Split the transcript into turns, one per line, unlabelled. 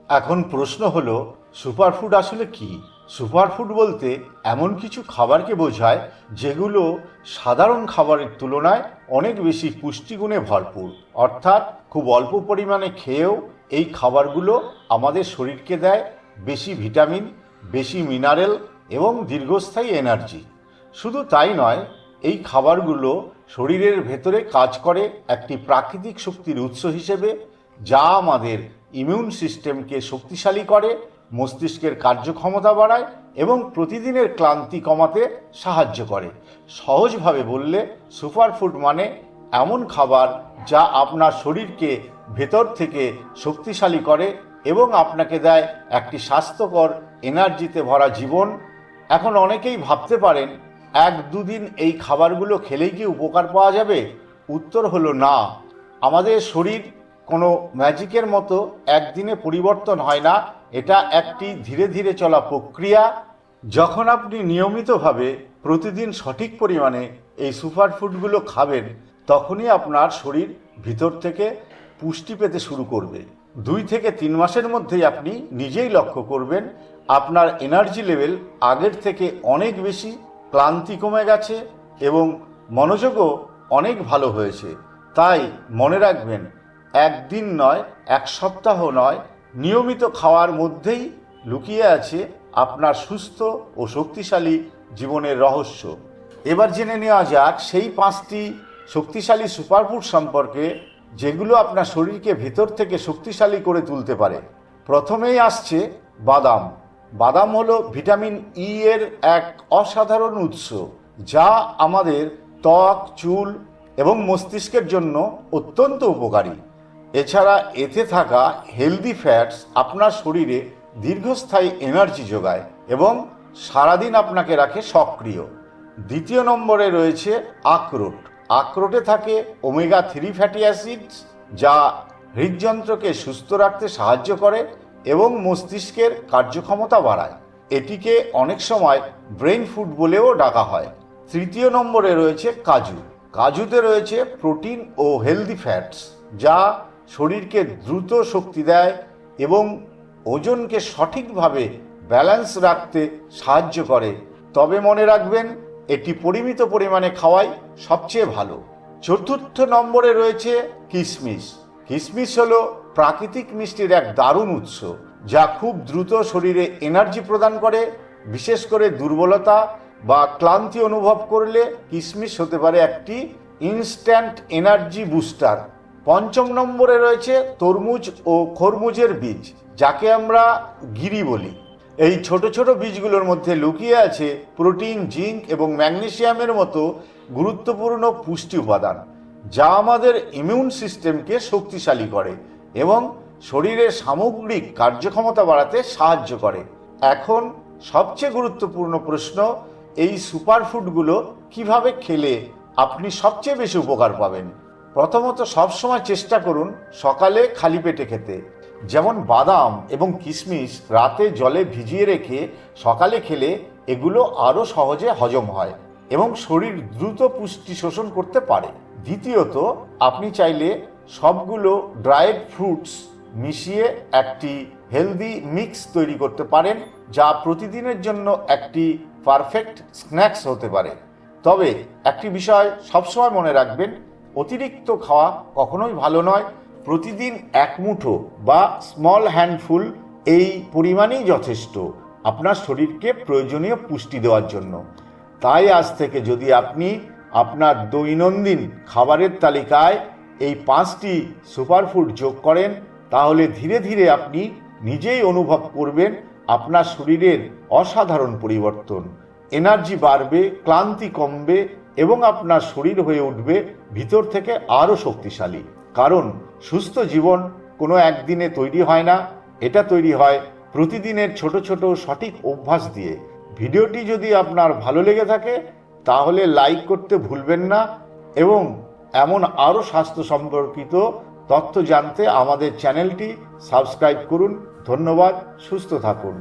এখন প্রশ্ন হলো, সুপারফুড আসলে কি? সুপারফুড বলতে এমন কিছু খাবারকে বোঝায় যেগুলো সাধারণ খাবারের তুলনায় অনেক বেশি পুষ্টিগুণে ভরপুর। অর্থাৎ খুব অল্প পরিমাণে খেয়েও এই খাবারগুলো আমাদের শরীরকে দেয় বেশি ভিটামিন, বেশি মিনারেল এবং দীর্ঘস্থায়ী এনার্জি। শুধু তাই নয়, এই খাবারগুলো শরীরের ভেতরে কাজ করে একটি প্রাকৃতিক শক্তির উৎস হিসেবে, যা আমাদের ইমিউন সিস্টেমকে শক্তিশালী করে, মস্তিষ্কের কার্যক্ষমতা বাড়ায় এবং প্রতিদিনের ক্লান্তি কমাতে সাহায্য করে। সহজভাবে বললে, সুপারফুড মানে এমন খাবার যা আপনার শরীরকে ভেতর থেকে শক্তিশালী করে এবং আপনাকে দেয় একটি স্বাস্থ্যকর এনার্জিতে ভরা জীবন। এখন অনেকেই ভাবতে পারেন, 1-2 দিন এই খাবারগুলো খেলেই কি উপকার পাওয়া যাবে? উত্তর হলো না। আমাদের শরীর কোনো ম্যাজিকের মতো একদিনে পরিবর্তন হয় না। এটা একটি ধীরে ধীরে চলা প্রক্রিয়া। যখন আপনি নিয়মিতভাবে প্রতিদিন সঠিক পরিমাণে এই সুপারফুডগুলো খাবেন, তখনই আপনার শরীর ভিতর থেকে পুষ্টি পেতে শুরু করবে। 2 থেকে 3 মাসের মধ্যেই আপনি নিজেই লক্ষ্য করবেন আপনার এনার্জি লেভেল আগের থেকে অনেক বেশি, ক্লান্তি কমে গেছে এবং মনোযোগও অনেক ভালো হয়েছে। তাই মনে রাখবেন, 1 দিন নয়, 1 সপ্তাহ নয়, নিয়মিত খাওয়ার মধ্যেই লুকিয়ে আছে আপনার সুস্থ ও শক্তিশালী জীবনের রহস্য। এবার জেনে নেওয়া যাক সেই 5টি শক্তিশালী সুপারফুড সম্পর্কে, যেগুলো আপনার শরীরকে ভেতর থেকে শক্তিশালী করে তুলতে পারে। প্রথমেই আসছে বাদাম। বাদাম হলো ভিটামিন ই এর এক অসাধারণ উৎস, যা আমাদের ত্বক, চুল এবং মস্তিষ্কের জন্য অত্যন্ত উপকারী। এছাড়া এতে থাকা হেলদি ফ্যাটস আপনার শরীরে দীর্ঘস্থায়ী এনার্জি যোগায় এবং সারাদিন আপনাকে রাখে সক্রিয়। 2 নম্বরে রয়েছে আখরোট। আখরোটে থাকে ওমেগা 3 ফ্যাটি অ্যাসিডস, যা হৃদযন্ত্রকে সুস্থ রাখতে সাহায্য করে এবং মস্তিষ্কের কার্যক্ষমতা বাড়ায়। এটিকে অনেক সময় ব্রেন ফুড বলেও ডাকা হয়। 3 নম্বরে রয়েছে কাজু। কাজুতে রয়েছে প্রোটিন ও হেলদি ফ্যাটস, যা শরীরকে দ্রুত শক্তি দেয় এবং ওজনকে সঠিকভাবে ব্যালেন্স রাখতে সাহায্য করে। তবে মনে রাখবেন, এটি পরিমিত পরিমাণে খাওয়াই সবচেয়ে ভালো। 4 নম্বরে রয়েছে কিশমিশ। কিশমিশ হলো প্রাকৃতিক মিষ্টির এক দারুণ উৎস, যা খুব দ্রুত শরীরে এনার্জি প্রদান করে। বিশেষ করে দুর্বলতা বা ক্লান্তি অনুভব করলে কিশমিশ হতে পারে একটি ইনস্ট্যান্ট এনার্জি বুস্টার। 5 নম্বরে রয়েছে তরমুজ ও খরমুজের বীজ, যাকে আমরা গিরি বলি। এই ছোট ছোট বীজগুলোর মধ্যে লুকিয়ে আছে প্রোটিন, জিঙ্ক এবং ম্যাগনেসিয়ামের মতো গুরুত্বপূর্ণ পুষ্টি উপাদান, যা আমাদের ইমিউন সিস্টেমকে শক্তিশালী করে এবং শরীরের সামগ্রিক কার্যক্ষমতা বাড়াতে সাহায্য করে। এখন সবচেয়ে গুরুত্বপূর্ণ প্রশ্ন, এই সুপারফুডগুলো কিভাবে খেলে আপনি সবচেয়ে বেশি উপকার পাবেন? প্রথমত, সবসময় চেষ্টা করুন সকালে খালি পেটে খেতে। যেমন বাদাম এবং কিশমিশ রাতে জলে ভিজিয়ে রেখে সকালে খেলে এগুলো আরও সহজে হজম হয় এবং শরীর দ্রুত পুষ্টি শোষণ করতে পারে। দ্বিতীয়ত, আপনি চাইলে সবগুলো ড্রাইড ফ্রুটস মিশিয়ে একটি হেলদি মিক্স তৈরি করতে পারেন, যা প্রতিদিনের জন্য একটি পারফেক্ট স্ন্যাক্স হতে পারে। তবে একটি বিষয় সবসময় মনে রাখবেন, অতিরিক্ত খাওয়া কখনোই ভালো নয়। প্রতিদিন 1 মুঠো বা স্মল হ্যান্ডফুল এই পরিমাণেই যথেষ্ট আপনার শরীরকে প্রয়োজনীয় পুষ্টি দেওয়ার জন্য। তাই আজ থেকে যদি আপনি আপনার দৈনন্দিন খাবারের তালিকায় এই 5টি সুপারফুড যোগ করেন, তাহলে ধীরে ধীরে আপনি নিজেই অনুভব করবেন আপনার শরীরের অসাধারণ পরিবর্তন। এনার্জি বাড়বে, ক্লান্তি কমবে এবং আপনার শরীর হয়ে উঠবে ভিতর থেকে আরও শক্তিশালী। কারণ সুস্থ জীবন কোনো একদিনে তৈরি হয় না, এটা তৈরি হয় প্রতিদিনের ছোট ছোট সঠিক অভ্যাস দিয়ে। ভিডিওটি যদি আপনার ভালো লেগে থাকে তাহলে লাইক করতে ভুলবেন না এবং এমন আরও স্বাস্থ্য সম্পর্কিত তথ্য জানতে আমাদের চ্যানেলটি সাবস্ক্রাইব করুন। ধন্যবাদ। সুস্থ থাকুন।